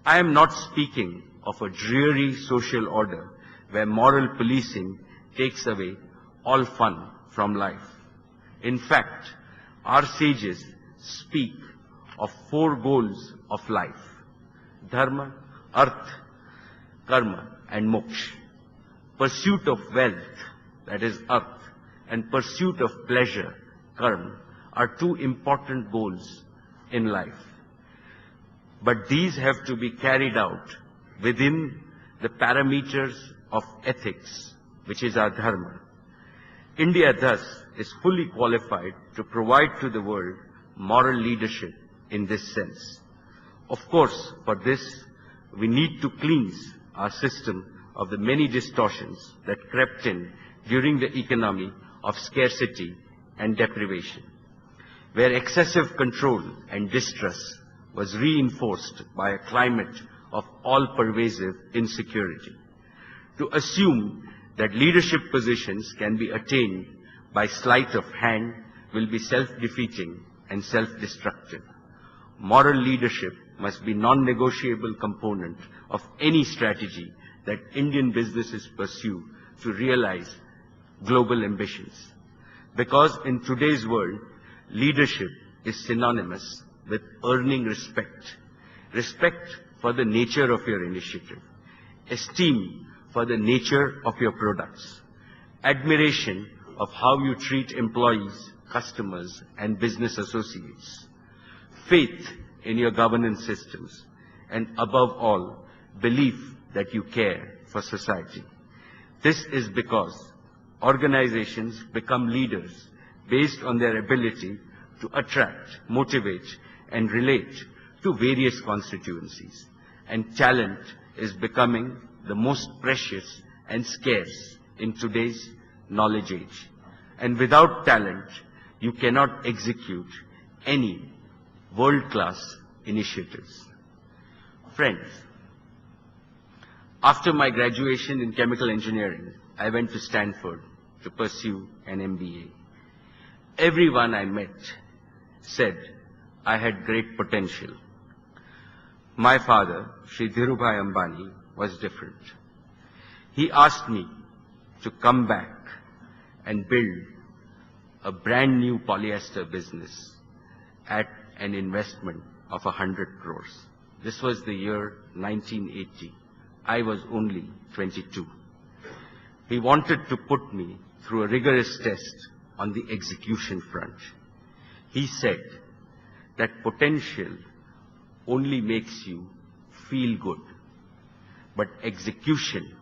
I am not speaking of a dreary social order where moral policing takes away all fun from life. In fact, our sages speak of 4 goals of life: dharma, arth, karma, and moksha. Pursuit of wealth, that is arth, and pursuit of pleasure, karma, are 2 important goals in life. But these have to be carried out within the parameters of ethics, which is our dharma. India thus is fully qualified to provide to the world moral leadership in this sense. Of course, for this, we need to cleanse our system of the many distortions that crept in during the economy of scarcity and deprivation, where excessive control and distrust was reinforced by a climate of all-pervasive insecurity. To assume that leadership positions can be attained by sleight of hand will be self-defeating and self-destructive. Moral leadership must be non-negotiable component of any strategy that Indian businesses pursue to realize global ambitions. Because in today's world, leadership is synonymous with earning respect. Respect for the nature of your initiative. Esteem for the nature of your products. Admiration of how you treat employees, customers, and business associates. Faith in your governance systems. And above all, belief that you care for society. This is because organizations become leaders based on their ability to attract, motivate, and relate to various constituencies. And talent is becoming the most precious and scarce in today's knowledge age. And without talent, you cannot execute any world-class initiatives. Friends, after my graduation in chemical engineering, I went to Stanford to pursue an MBA. Everyone I met said I had great potential. My father, Shri Dhirubhai Ambani, was different. He asked me to come back and build a brand new polyester business at an investment of 100 crores. This was the year 1980. I was only 22. He wanted to put me through a rigorous test on the execution front. He said that potential only makes you feel good, but execution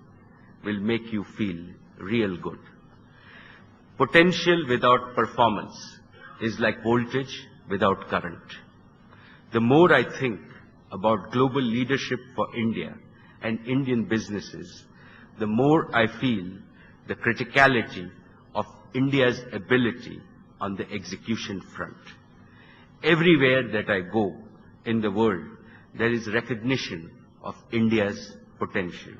will make you feel real good. Potential without performance is like voltage without current. The more I think about global leadership for India and Indian businesses, the more I feel the criticality of India's ability on the execution front. Everywhere that I go in the world, there is recognition of India's potential.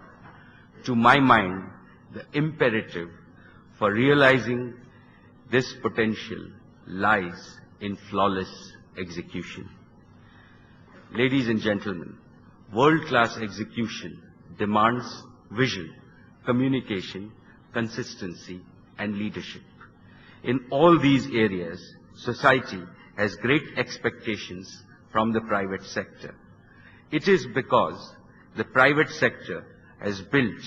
To my mind, the imperative for realizing this potential lies in flawless execution. Ladies and gentlemen, world-class execution demands vision, communication, consistency, and leadership. In all these areas, society has great expectations from the private sector. It is because the private sector has built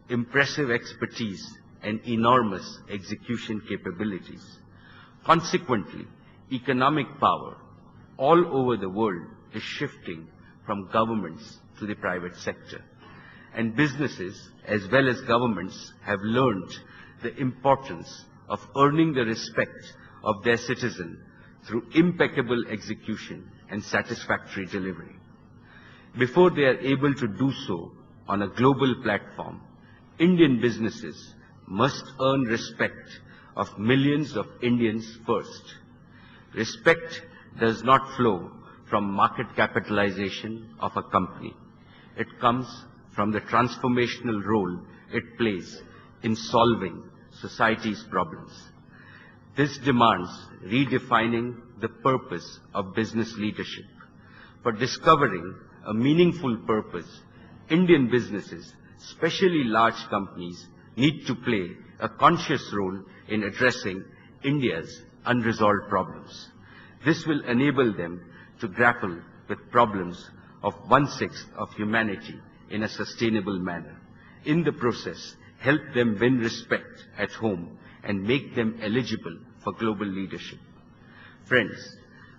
impressive expertise and enormous execution capabilities. Consequently, economic power all over the world is shifting from governments to the private sector. And businesses as well as governments have learned the importance of earning the respect of their citizens through impeccable execution and satisfactory delivery. Before they are able to do so on a global platform, Indian businesses must earn respect of millions of Indians first. Respect does not flow from market capitalization of a company. It comes from the transformational role it plays in solving society's problems. This demands redefining the purpose of business leadership. For discovering a meaningful purpose, Indian businesses, especially large companies, need to play a conscious role in addressing India's unresolved problems. This will enable them to grapple with problems of one-sixth of humanity in a sustainable manner. In the process, help them win respect at home and make them eligible for global leadership. Friends,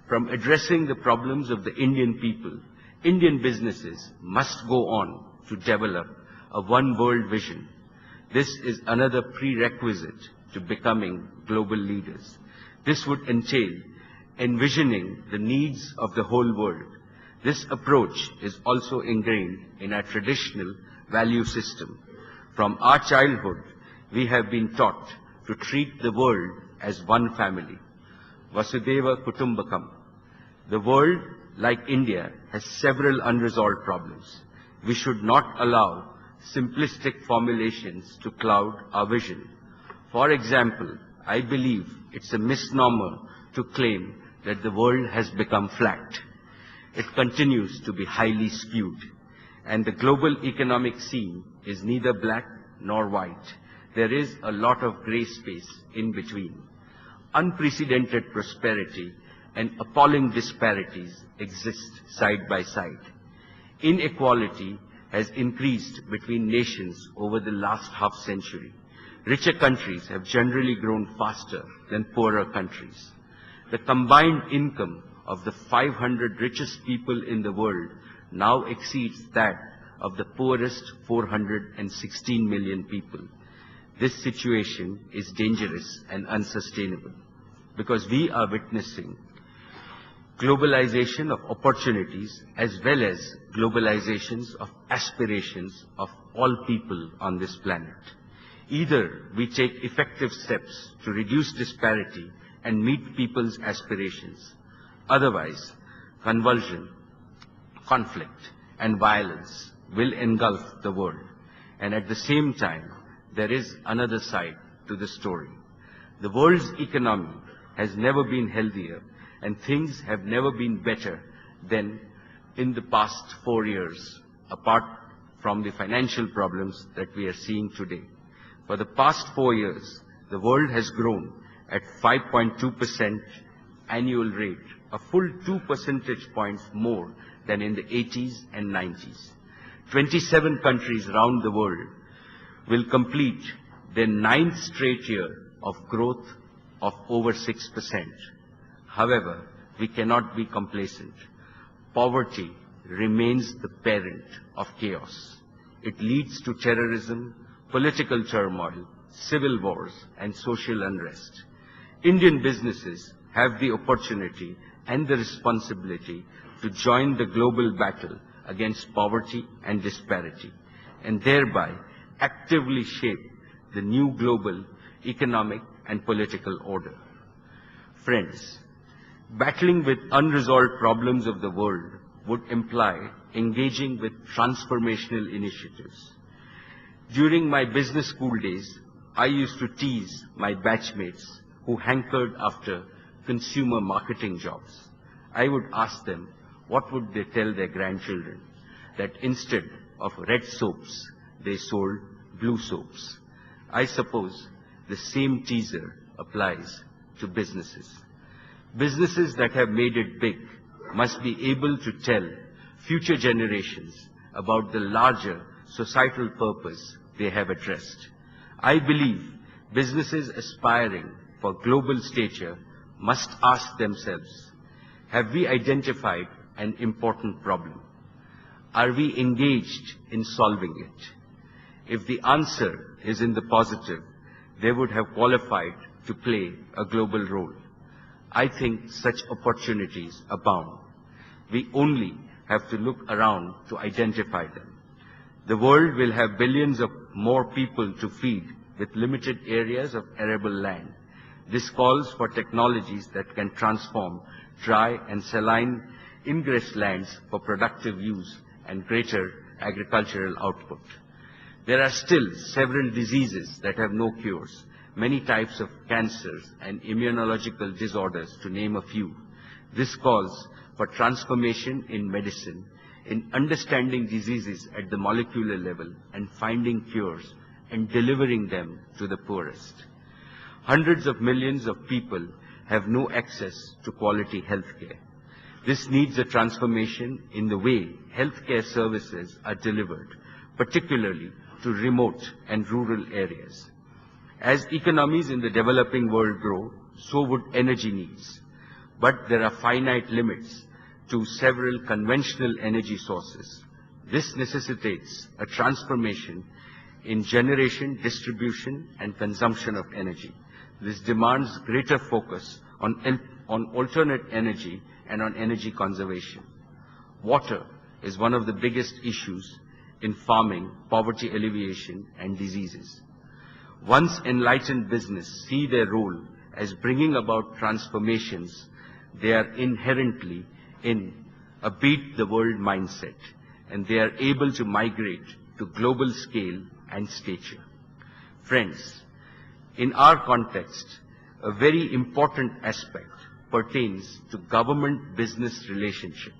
from addressing the problems of the Indian people, Indian businesses must go on to develop a one-world vision. This is another prerequisite to becoming global leaders. This would entail envisioning the needs of the whole world. This approach is also ingrained in our traditional value system. From our childhood, we have been taught to treat the world as one family. Vasudeva Kutumbakam. The world, like India, has several unresolved problems. We should not allow simplistic formulations to cloud our vision. For example, I believe it's a misnomer to claim that the world has become flat. It continues to be highly skewed, and the global economic scene is neither black nor white. There is a lot of gray space in between. Unprecedented prosperity and appalling disparities exist side by side. Inequality has increased between nations over the last half-century. Richer countries have generally grown faster than poorer countries. The combined income of the 500 richest people in the world now exceeds that of the poorest 416 million people. This situation is dangerous and unsustainable because we are witnessing globalization of opportunities as well as globalizations of aspirations of all people on this planet. Either we take effective steps to reduce disparity and meet people's aspirations. Otherwise, convulsion, conflict, and violence will engulf the world. And at the same time, there is another side to the story. The world's economy has never been healthier, and things have never been better than in the past 4 years, apart from the financial problems that we are seeing today. For the past 4 years, the world has grown at 5.2% annual rate, a full 2 percentage points more than in the 80s and 90s. 27 countries around the world will complete their 9th straight year of growth of over 6%. However, we cannot be complacent. Poverty remains the parent of chaos. It leads to terrorism, political turmoil, civil wars, and social unrest. Indian businesses have the opportunity and the responsibility to join the global battle against poverty and disparity, and thereby actively shape the new global economic and political order. Friends, battling with unresolved problems of the world would imply engaging with transformational initiatives. During my business school days, I used to tease my batchmates who hankered after consumer marketing jobs. I would ask them, what would they tell their grandchildren? That instead of red soaps, they sold blue soaps. I suppose the same teaser applies to businesses. Businesses that have made it big must be able to tell future generations about the larger societal purpose they have addressed. I believe businesses aspiring for global stature must ask themselves, have we identified an important problem? Are we engaged in solving it? If the answer is in the positive, they would have qualified to play a global role. I think such opportunities abound. We only have to look around to identify them. The world will have billions of more people to feed with limited areas of arable land. This calls for technologies that can transform dry and saline ingress lands for productive use and greater agricultural output. There are still several diseases that have no cures, many types of cancers and immunological disorders, to name a few. This calls for transformation in medicine, in understanding diseases at the molecular level and finding cures and delivering them to the poorest. Hundreds of millions of people have no access to quality healthcare. This needs a transformation in the way healthcare services are delivered, particularly to remote and rural areas. As economies in the developing world grow, so would energy needs. But there are finite limits to several conventional energy sources. This necessitates a transformation in generation, distribution, and consumption of energy. This demands greater focus on alternate energy and on energy conservation. Water is one of the biggest issues in farming, poverty alleviation, and diseases. Once enlightened business see their role as bringing about transformations, they are inherently in a beat the world mindset, and they are able to migrate to global scale and stature. Friends, in our context, a very important aspect pertains to government-business relationship.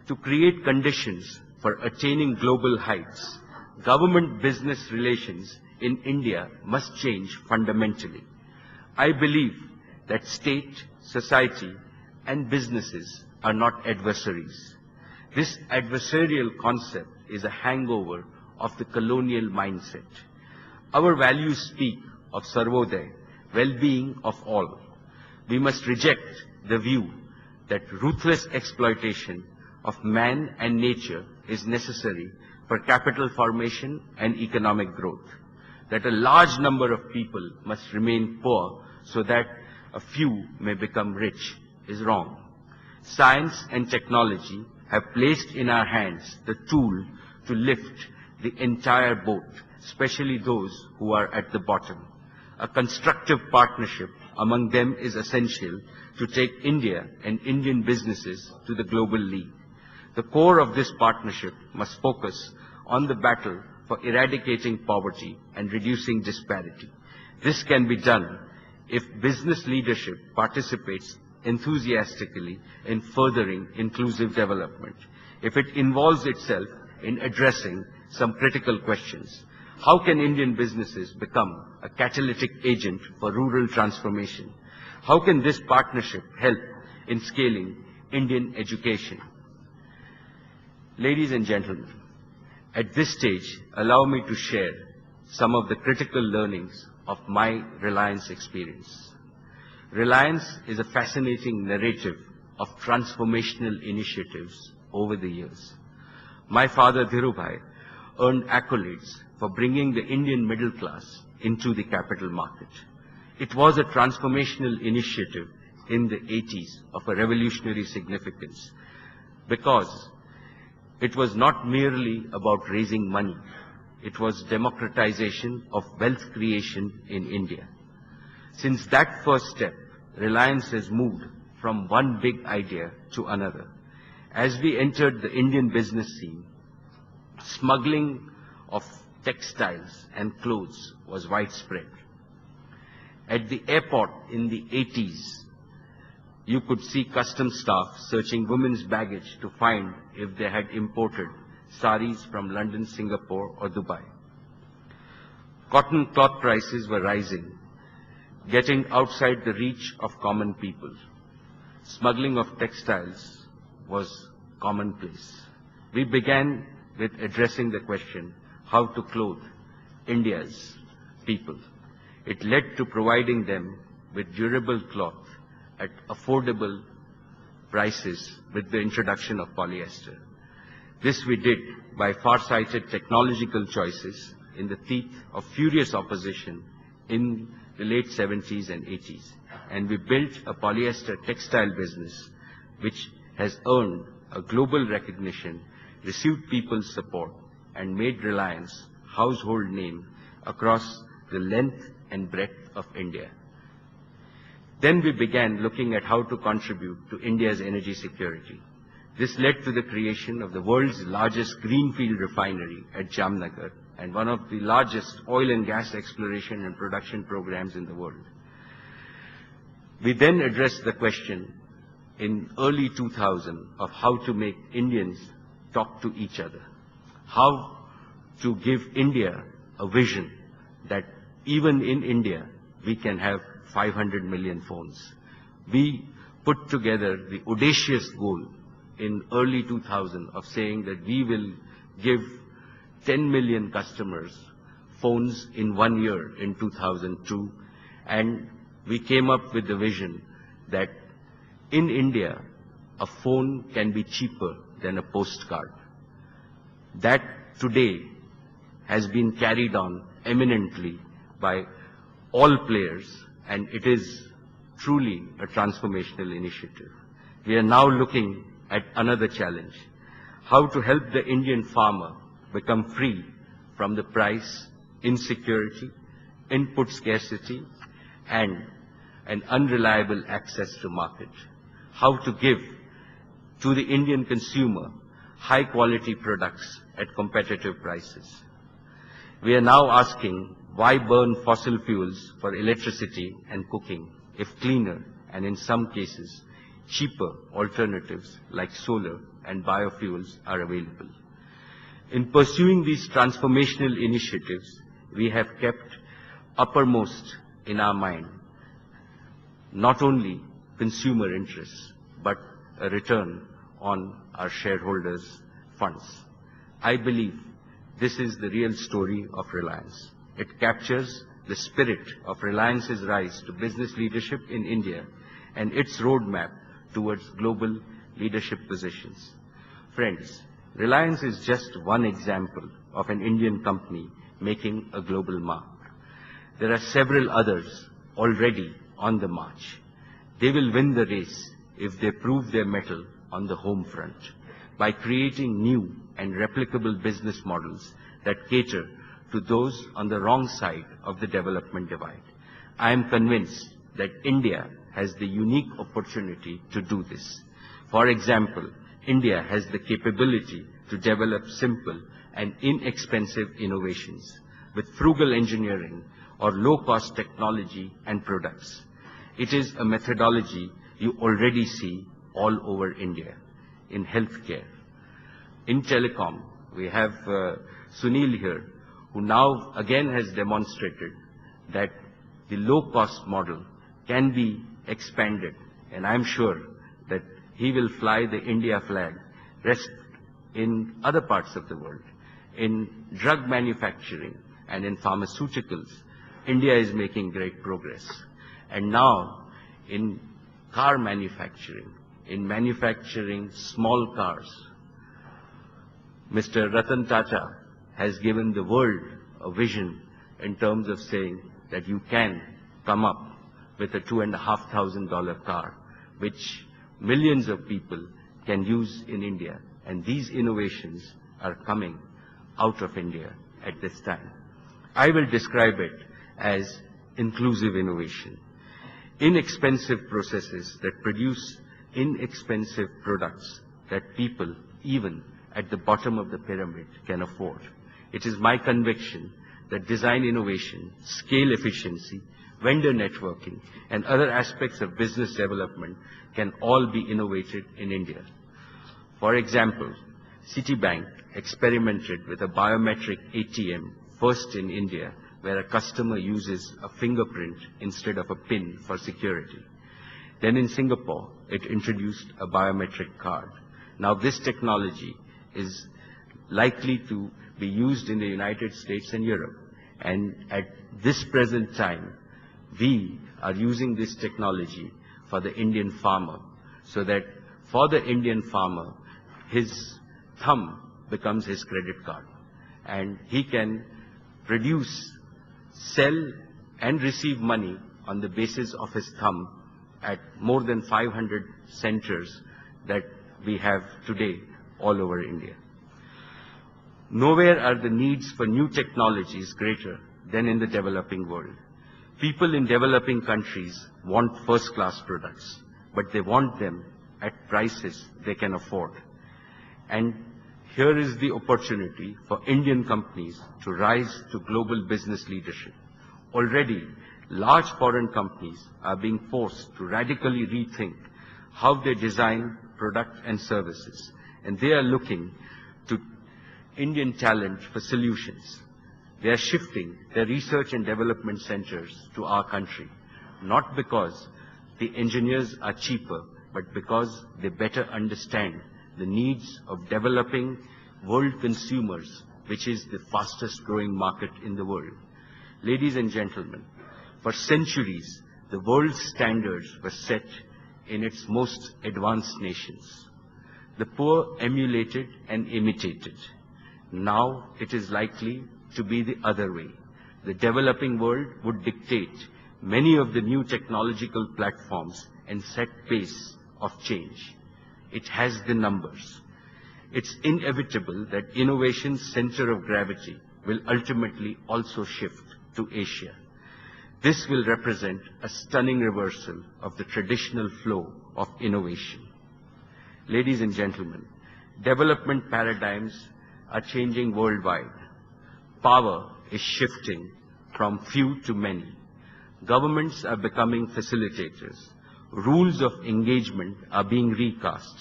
To create conditions for attaining global heights, government-business relations in India must change fundamentally. I believe that state, society, and businesses are not adversaries. This adversarial concept is a hangover of the colonial mindset. Our values speak of Sarvodaya, well-being of all. We must reject the view that ruthless exploitation of man and nature is necessary for capital formation and economic growth. That a large number of people must remain poor so that a few may become rich is wrong. Science and technology have placed in our hands the tool to lift the entire boat, especially those who are at the bottom. A constructive partnership among them is essential to take India and Indian businesses to the global league. The core of this partnership must focus on the battle for eradicating poverty and reducing disparity. This can be done if business leadership participates enthusiastically in furthering inclusive development, if it involves itself in addressing some critical questions. How can Indian businesses become a catalytic agent for rural transformation? How can this partnership help in scaling Indian education? Ladies and gentlemen, at this stage, allow me to share some of the critical learnings of my Reliance experience. Reliance is a fascinating narrative of transformational initiatives over the years. My father, Dhirubhai, earned accolades for bringing the Indian middle class into the capital market. It was a transformational initiative in the 80s of a revolutionary significance because it was not merely about raising money. It was democratization of wealth creation in India. Since that first step, Reliance has moved from one big idea to another. As we entered the Indian business scene, smuggling of textiles and clothes was widespread. At the airport in the 80s, you could see customs staff searching women's baggage to find if they had imported saris from London, Singapore, or Dubai. Cotton cloth prices were rising, getting outside the reach of common people. Smuggling of textiles was commonplace. We began with addressing the question, how to clothe India's people. It led to providing them with durable cloth at affordable prices with the introduction of polyester. This we did by far-sighted technological choices in the teeth of furious opposition in the late 70s and 80s. And we built a polyester textile business which has earned a global recognition, received people's support, and made Reliance household name across the length and breadth of India. Then we began looking at how to contribute to India's energy security. This led to the creation of the world's largest greenfield refinery at Jamnagar and one of the largest oil and gas exploration and production programs in the world. We then addressed the question in early 2000 of how to make Indians talk to each other, how to give India a vision that even in India we can have 500 million phones. We put together the audacious goal in early 2000 of saying that we will give 10 million customers phones in 1 year in 2002, and we came up with the vision that in India a phone can be cheaper than a postcard. That today has been carried on eminently by all players, and it is truly a transformational initiative. We are now looking at another challenge: how to help the Indian farmer become free from the price insecurity, input scarcity, and an unreliable access to market. How to give to the Indian consumer high quality products at competitive prices. We are now asking, why burn fossil fuels for electricity and cooking if cleaner and in some cases cheaper alternatives like solar and biofuels are available? In pursuing these transformational initiatives, we have kept uppermost in our mind not only consumer interests, but a return on our shareholders' funds. I believe this is the real story of Reliance. It captures the spirit of Reliance's rise to business leadership in India and its roadmap towards global leadership positions. Friends, Reliance is just one example of an Indian company making a global mark. There are several others already on the march. They will win the race if they prove their mettle on the home front by creating new and replicable business models that cater to those on the wrong side of the development divide. I am convinced that India has the unique opportunity to do this. For example, India has the capability to develop simple and inexpensive innovations with frugal engineering or low-cost technology and products. It is a methodology you already see all over India. In healthcare, in telecom, we have Sunil here, who now again has demonstrated that the low-cost model can be expanded, and I'm sure that he will fly the India flag rest in other parts of the world. In drug manufacturing and in pharmaceuticals, India is making great progress. And now in car manufacturing, in manufacturing small cars, Mr. Ratan Tata has given the world a vision in terms of saying that you can come up with a $2,500 car, which millions of people can use in India. And these innovations are coming out of India at this time. I will describe it as inclusive innovation. Inexpensive processes that produce inexpensive products that people, even at the bottom of the pyramid, can afford. It is my conviction that design innovation, scale efficiency, vendor networking, and other aspects of business development can all be innovated in India. For example, Citibank experimented with a biometric ATM first in India, where a customer uses a fingerprint instead of a PIN for security. Then in Singapore, it introduced a biometric card. Now this technology is likely to be used in the United States and Europe. And at this present time, we are using this technology for the Indian farmer, so that for the Indian farmer, his thumb becomes his credit card. And he can produce, sell, and receive money on the basis of his thumb at more than 500 centers that we have today all over India. Nowhere are the needs for new technologies greater than in the developing world. People in developing countries want first-class products, but they want them at prices they can afford. And here is the opportunity for Indian companies to rise to global business leadership. Already, large foreign companies are being forced to radically rethink how they design products and services, and they are looking Indian talent for solutions. They are shifting their research and development centers to our country, not because the engineers are cheaper, but because they better understand the needs of developing world consumers, which is the fastest growing market in the world. Ladies and gentlemen, for centuries, the world's standards were set in its most advanced nations. The poor emulated and imitated. Now it is likely to be the other way. The developing world would dictate many of the new technological platforms and set pace of change. It has the numbers. It's inevitable that innovation's center of gravity will ultimately also shift to Asia. This will represent a stunning reversal of the traditional flow of innovation. Ladies and gentlemen, development paradigms are changing worldwide. Power is shifting from few to many. Governments are becoming facilitators. Rules of engagement are being recast.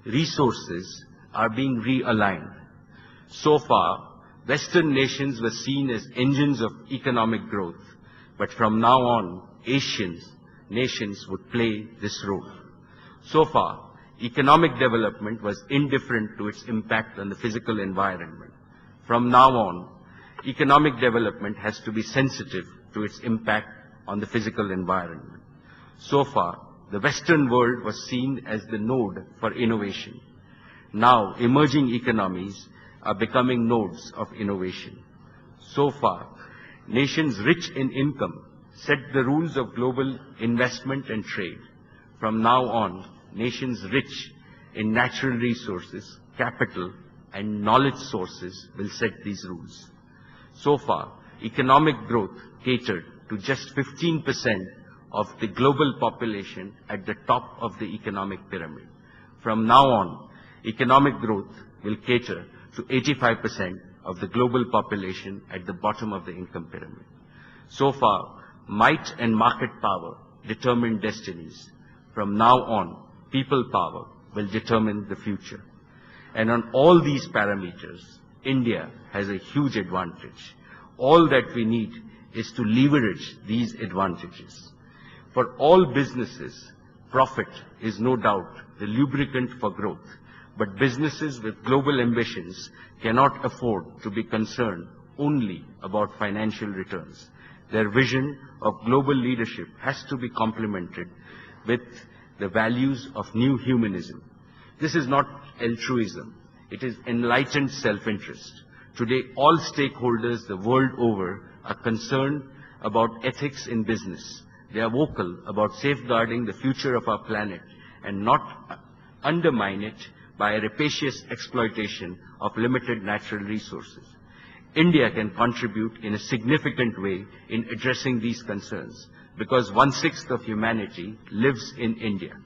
Resources are being realigned. So far, Western nations were seen as engines of economic growth, but from now on, Asian nations would play this role. So far, economic development was indifferent to its impact on the physical environment. From now on, economic development has to be sensitive to its impact on the physical environment. So far, the Western world was seen as the node for innovation. Now, emerging economies are becoming nodes of innovation. So far, nations rich in income set the rules of global investment and trade. From now on, nations rich in natural resources, capital, and knowledge sources will set these rules. So far, economic growth catered to just 15% of the global population at the top of the economic pyramid. From now on, economic growth will cater to 85% of the global population at the bottom of the income pyramid. So far, might and market power determine destinies. From now on, people power will determine the future. And on all these parameters, India has a huge advantage. All that we need is to leverage these advantages. For all businesses, profit is no doubt the lubricant for growth, but businesses with global ambitions cannot afford to be concerned only about financial returns. Their vision of global leadership has to be complemented with the values of new humanism. This is not altruism. It is enlightened self-interest. Today, all stakeholders the world over are concerned about ethics in business. They are vocal about safeguarding the future of our planet and not undermine it by a rapacious exploitation of limited natural resources. India can contribute in a significant way in addressing these concerns because 1/6 of humanity lives in India.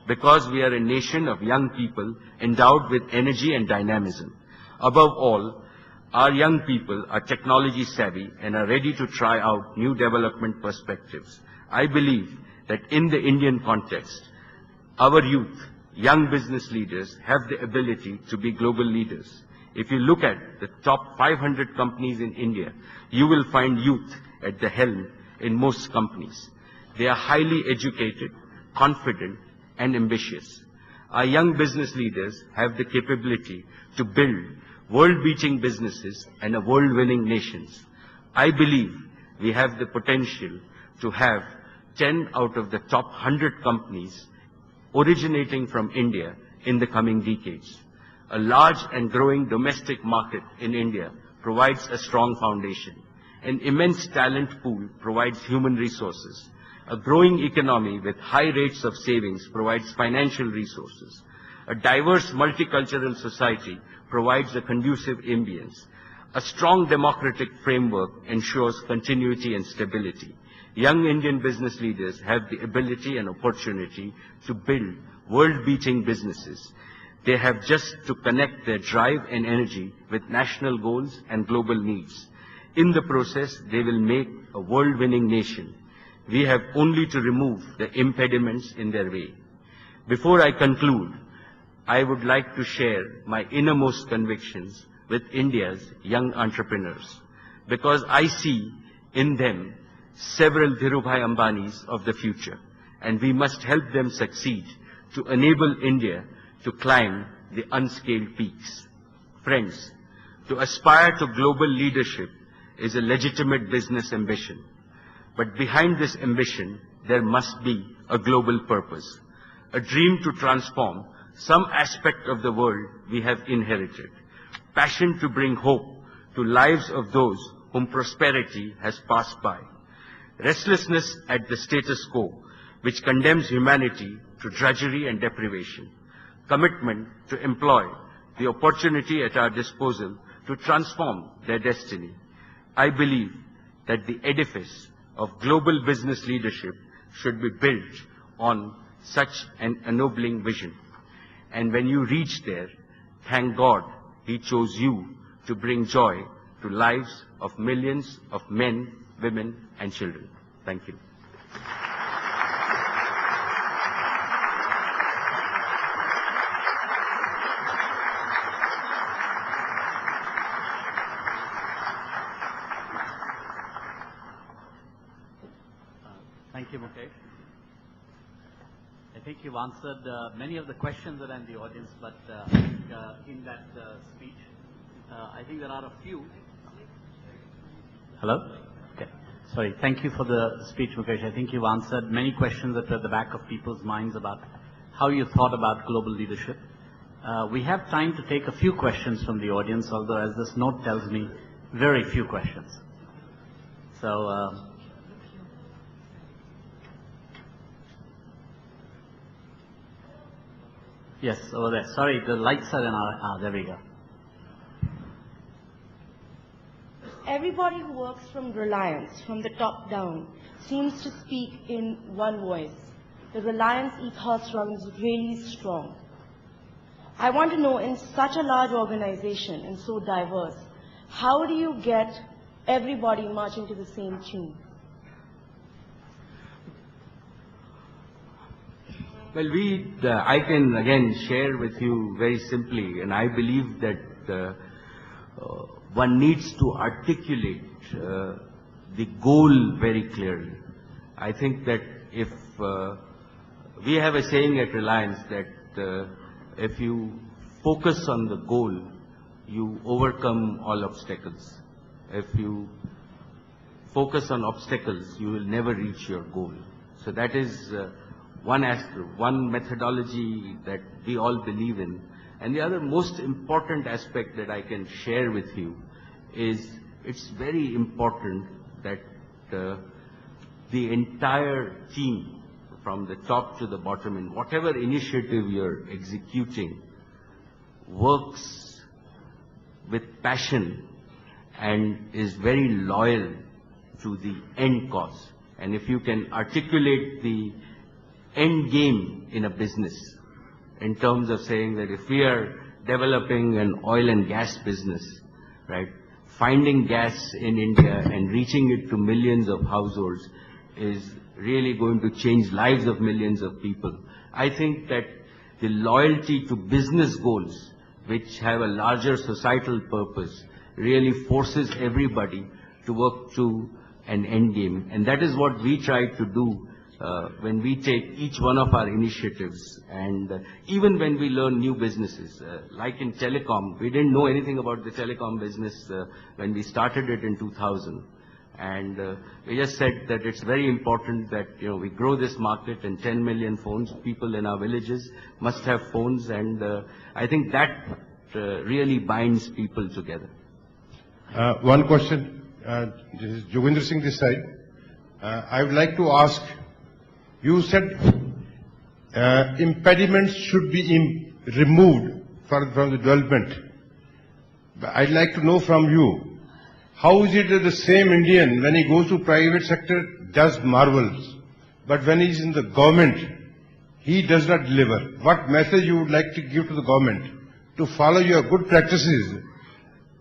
Because we are a nation of young people endowed with energy and dynamism. Above all, our young people are technology savvy and are ready to try out new development perspectives. I believe that in the Indian context, our youth, young business leaders have the ability to be global leaders. If you look at the top 500 companies in India, you will find youth at the helm in most companies. They are highly educated, confident, and ambitious. Our young business leaders have the capability to build world-beating businesses and a world-winning nations. I believe we have the potential to have 10 out of the top 100 companies originating from India in the coming decades. A large and growing domestic market in India provides a strong foundation. An immense talent pool provides human resources. A growing economy with high rates of savings provides financial resources. A diverse multicultural society provides a conducive ambience. A strong democratic framework ensures continuity and stability. Young Indian business leaders have the ability and opportunity to build world-beating businesses. They have just to connect their drive and energy with national goals and global needs. In the process, they will make a world-winning nation. We have only to remove the impediments in their way. Before I conclude, I would like to share my innermost convictions with India's young entrepreneurs, because I see in them several Dhirubhai Ambanis of the future, and we must help them succeed to enable India to climb the unscaled peaks. Friends, to aspire to global leadership is a legitimate business ambition. But behind this ambition, there must be a global purpose, a dream to transform some aspect of the world we have inherited, passion to bring hope to lives of those whom prosperity has passed by, restlessness at the status quo, which condemns humanity to drudgery and deprivation, commitment to employ the opportunity at our disposal to transform their destiny. I believe that the edifice of global business leadership should be built on such an ennobling vision. And when you reach there, thank God He chose you to bring joy to lives of millions of men, women, and children. Thank you. Thank you, Mukesh. I think you've answered many of the questions that are in the audience, but in that speech, I think there are a few. Hello? Okay. Sorry. Thank you for the speech, Mukesh. I think you've answered many questions that were at the back of people's minds about how you thought about global leadership. We have time to take a few questions from the audience, although as this note tells me, very few questions. So, yes, over there. Sorry, the lights are in our, there we go. Everybody who works from Reliance, from the top down, seems to speak in one voice. The Reliance ethos runs really strong. I want to know, in such a large organization and so diverse, how do you get everybody marching to the same tune? Well, I can again share with you very simply, and I believe that one needs to articulate the goal very clearly. I think that if we have a saying at Reliance that if you focus on the goal, you overcome all obstacles. If you focus on obstacles, you will never reach your goal. So that is one methodology that we all believe in. And the other most important aspect that I can share with you is it's very important that the entire team, from the top to the bottom, in whatever initiative you're executing, works with passion and is very loyal to the end cause. And if you can articulate the end game in a business, in terms of saying that if we are developing an oil and gas business, right, finding gas in India and reaching it to millions of households is really going to change lives of millions of people. I think that the loyalty to business goals, which have a larger societal purpose, really forces everybody to work to an end game. And that is what we try to do when we take each one of our initiatives, and even when we learn new businesses, like in telecom, we didn't know anything about the telecom business when we started it in 2000. And we just said that it's very important that, we grow this market, and 10 million phones, people in our villages must have phones, and I think that really binds people together. One question, this is Jogendra Singh this side. I would like to ask, you said impediments should be removed from the development. I'd like to know from you, how is it that the same Indian, when he goes to private sector, does marvels, but when he's in the government, he does not deliver? What message you would like to give to the government to follow your good practices,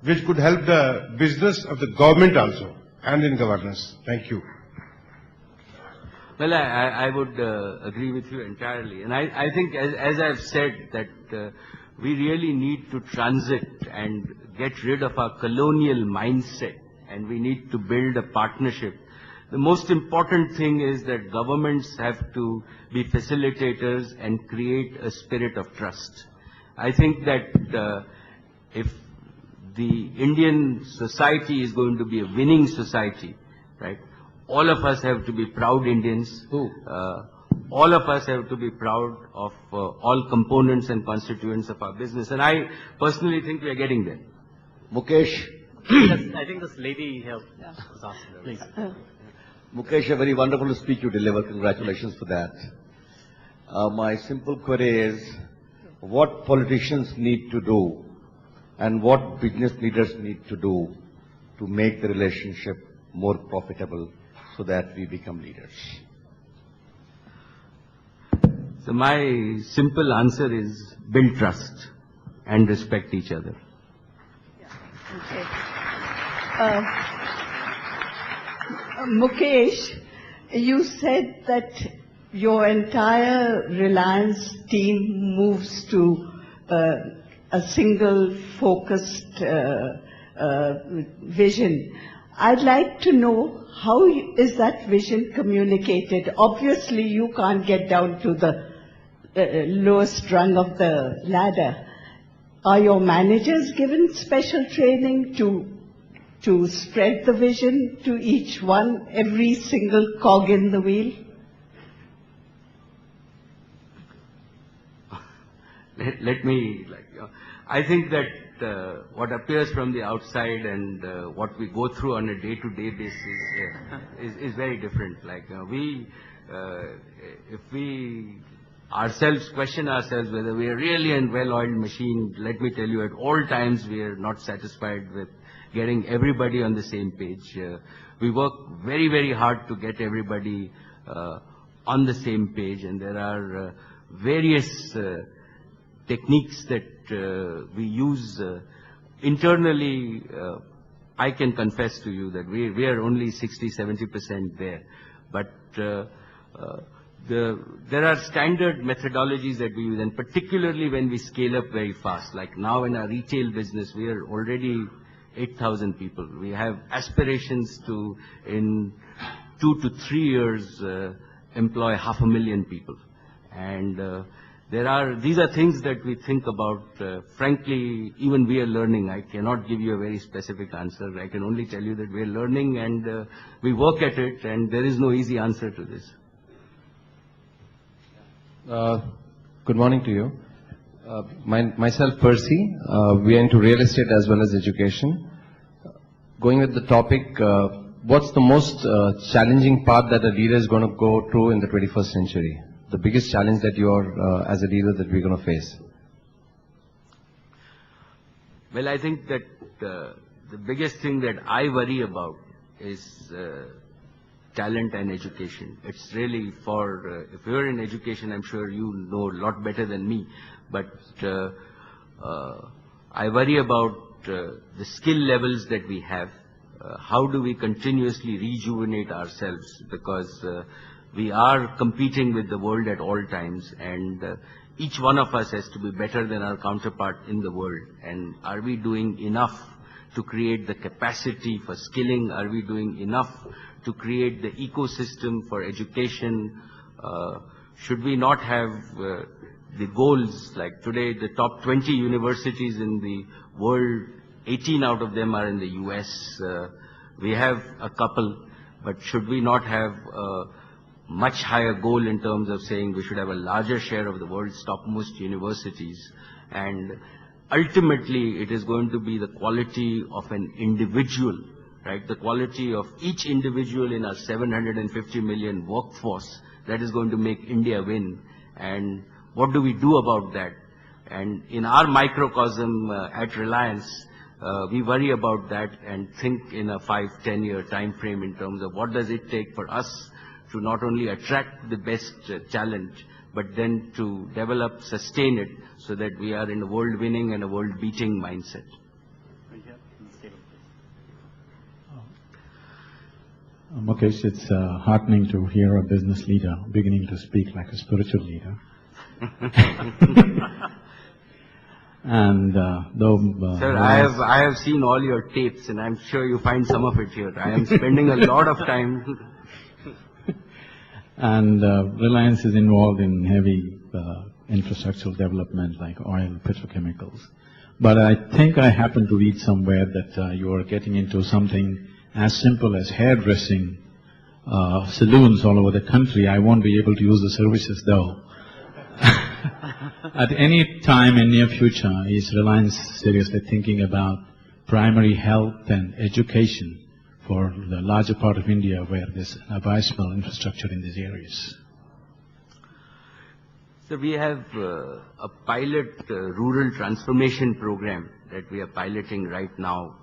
which could help the business of the government also, and in governance? Thank you. Well, I would agree with you entirely. And I think, as I've said, that we really need to transit and get rid of our colonial mindset, and we need to build a partnership. The most important thing is that governments have to be facilitators and create a spirit of trust. I think that if the Indian society is going to be a winning society, right, all of us have to be proud Indians. All of us have to be proud of all components and constituents of our business. And I personally think we are getting there. Mukesh, I think this lady here was asking, please. Mukesh, a very wonderful speech you delivered. Congratulations for that. My simple query is, what politicians need to do and what business leaders need to do to make the relationship more profitable so that we become leaders? So my simple answer is build trust and respect each other. Okay. Mukesh, you said that your entire Reliance team moves to a single focused vision. I'd like to know, how is that vision communicated? Obviously, you can't get down to the lowest rung of the ladder. Are your managers given special training to spread the vision to each one, every single cog in the wheel? Let me, I think that what appears from the outside and what we go through on a day-to-day basis is very different. If we ourselves question ourselves whether we are really a well-oiled machine, let me tell you, at all times we are not satisfied with getting everybody on the same page. We work very, very hard to get everybody on the same page, and there are various techniques that we use internally. I can confess to you that we are only 60–70% there, but there are standard methodologies that we use, and particularly when we scale up very fast. Like now in our retail business, we are already 8,000 people. We have aspirations to, in 2 to 3 years, employ 500,000 people. And these are things that we think about. Frankly, even we are learning. I cannot give you a very specific answer. I can only tell you that we are learning and we work at it, and there is no easy answer to this. Good morning to you. Myself, Percy. We are into real estate as well as education. Going with the topic, what's the most challenging part that a leader is going to go through in the 21st century? The biggest challenge that you are, as a leader, that we're going to face? Well, I think that the biggest thing that I worry about is talent and education. It's really for, if you're in education, I'm sure you know a lot better than me, but I worry about the skill levels that we have. How do we continuously rejuvenate ourselves? Because we are competing with the world at all times, and each one of us has to be better than our counterpart in the world. And are we doing enough to create the capacity for skilling? Are we doing enough to create the ecosystem for education? Should we not have the goals, like today the top 20 universities in the world, 18 out of them are in the US. We have a couple, but should we not have a much higher goal in terms of saying we should have a larger share of the world's topmost universities? And ultimately it is going to be the quality of an individual, right? The quality of each individual in our 750 million workforce that is going to make India win. And what do we do about that? And in our microcosm at Reliance, we worry about that and think in a 5–10 year time frame in terms of what does it take for us to not only attract the best talent, but then to develop, sustain it, so that we are in a world-winning and a world-beating mindset. Mukesh, it's heartening to hear a business leader beginning to speak like a spiritual leader. And though Sir, I have seen all your tapes, and I'm sure you find some of it here. I am spending a lot of time. and Reliance is involved in heavy infrastructural development like oil, petrochemicals. But I think I happened to read somewhere that you are getting into something as simple as hairdressing saloons all over the country. I won't be able to use the services though. At any time in near future, is Reliance seriously thinking about primary health and education for the larger part of India where there's abysmal infrastructure in these areas? So we have a pilot rural transformation program that we are piloting right now,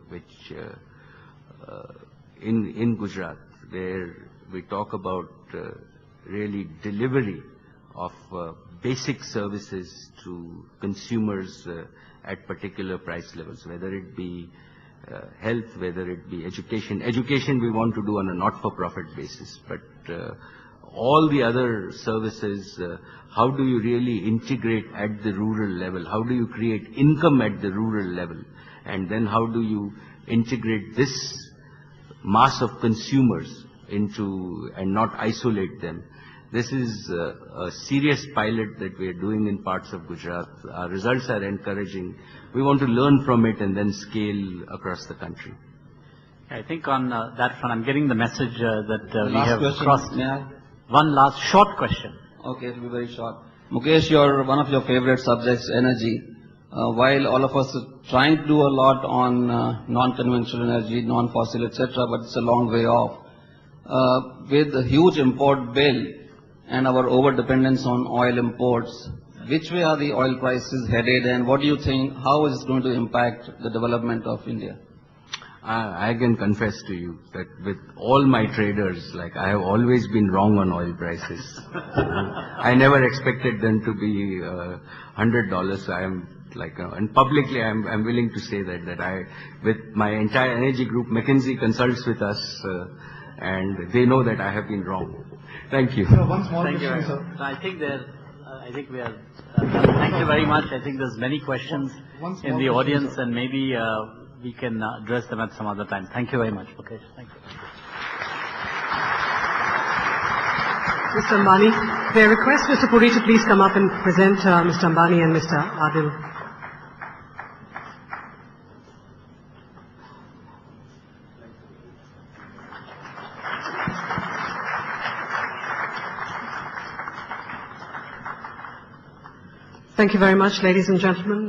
which in Gujarat, where we talk about really delivery of basic services to consumers at particular price levels, whether it be health, whether it be education. Education we want to do on a not-for-profit basis, but all the other services, how do you really integrate at the rural level? How do you create income at the rural level? And then how do you integrate this mass of consumers into, and not isolate them? This is a serious pilot that we are doing in parts of Gujarat. Our results are encouraging. We want to learn from it and then scale across the country. I think on that front, I'm getting the message that we Last have question, crossed. may I? One last short question. Okay, it will be very short. Mukesh, one of your favorite subjects, energy. While all of us are trying to do a lot on non-conventional energy, non-fossil, etc., but it's a long way off. With a huge import bill and our over-dependence on oil imports, which way are the oil prices headed, and what do you think, how is it going to impact the development of India? I can confess to you that with all my traders, like I have always been wrong on oil prices. I never expected them to be $100. So I am like, and publicly I'm willing to say that with my entire energy group, McKinsey consults with us, and they know that I have been wrong. Thank you. One small Thank you. question, sir. So I think we are done. Thank you very much. I think there's many questions One small in the question, audience, sir. and maybe we can address them at some other time. Thank you very much, Mukesh. Thank you. Mr. Ambani, may I request Mr. Puri to please come up and present Mr. Ambani and Mr. Adil. Thank you very much, ladies and gentlemen.